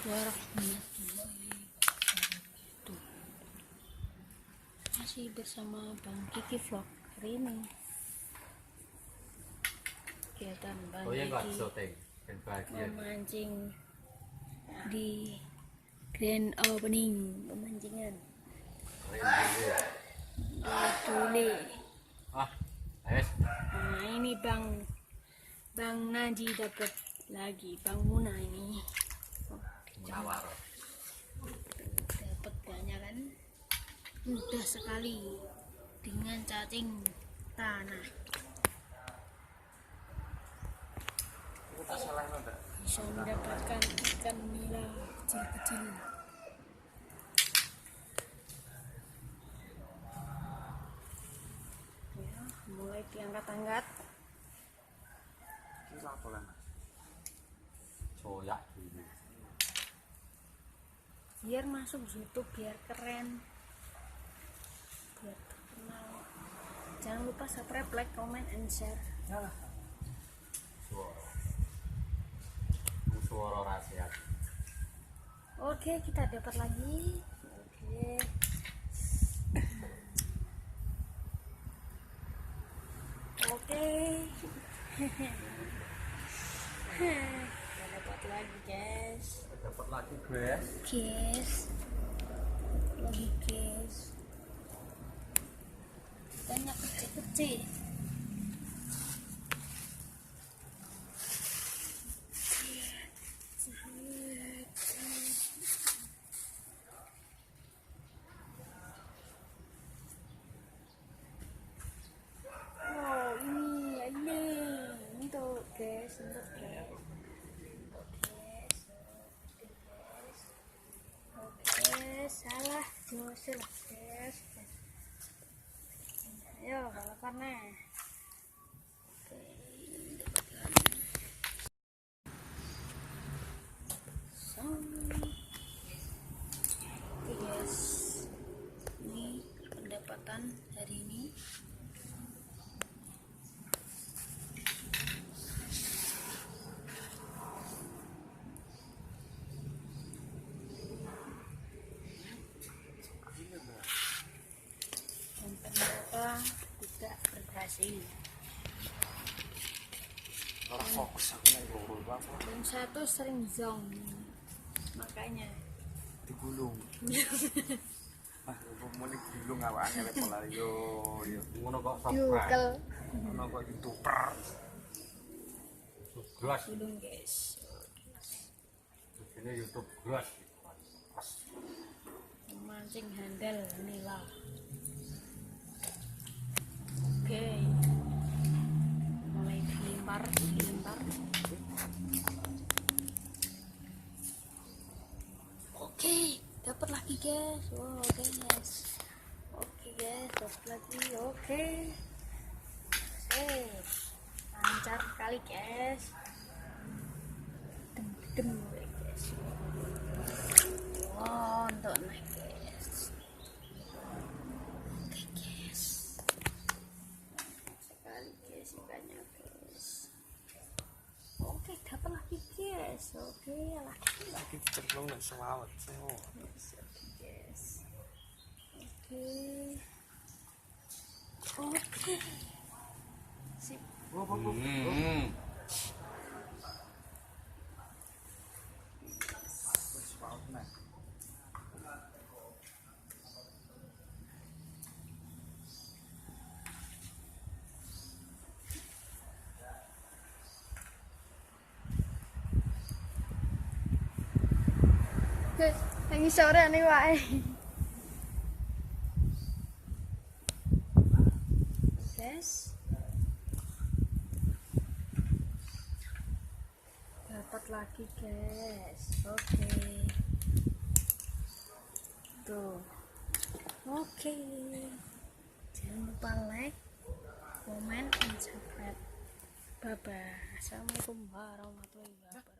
warahmatullahi wabarakatuh. Masih bersama Bang Kiki Vlog. Hari ini kegiatan Bang Kiki memancing di grand opening pemancingan Tule. Nah ini Bang Naji dapat lagi, Bang Muna ini dapat banyak kan, mudah sekali dengan cacing tanah. Bisa mendapatkan ikan nila kecil-kecil. Ya, mulai diangkat-angkat. Soyak dulu. Biar masuk YouTube, biar keren, biar terkenal. Jangan lupa subscribe, like, comment, and share. Suara rahasia. Oke, kita dapat lagi. Oke. Kita dapat lagi, guys. Dapat lagi guys. Banyak kecil-kecil. Oh, ini tuh guys, Oke, salah Jose lah guys. Ayo balapannya. Oke guys, ini pendapatan hari ini. Dan ternyata tidak berhasil. Dan satu sering zong, makanya digulung. Mulai gulung awake pola yo Ngono kok yukel ono kok YouTuber. Gelas. gulung guys. Ini YouTube gelas. Memancing handal nila. Oke, mulai dilempar. Oke, dapat lagi guys. Oke guys, dapat lagi. Oke, lancar sekali guys. Dem guys. Oh, untuk naik guys. Oke guys, sekali guys ikannya guys. Oke, dapat lagi guys. Oke, Lagi cenderung nek selawat sewo. guys. Oke. Sip. Wis paut nek. Lagi sore nih wae. Guys, dapat lagi guys. Oke, tuh. Oke, jangan lupa like, comment, dan subscribe. Bye bye. Assalamualaikum warahmatullahi wabarakatuh.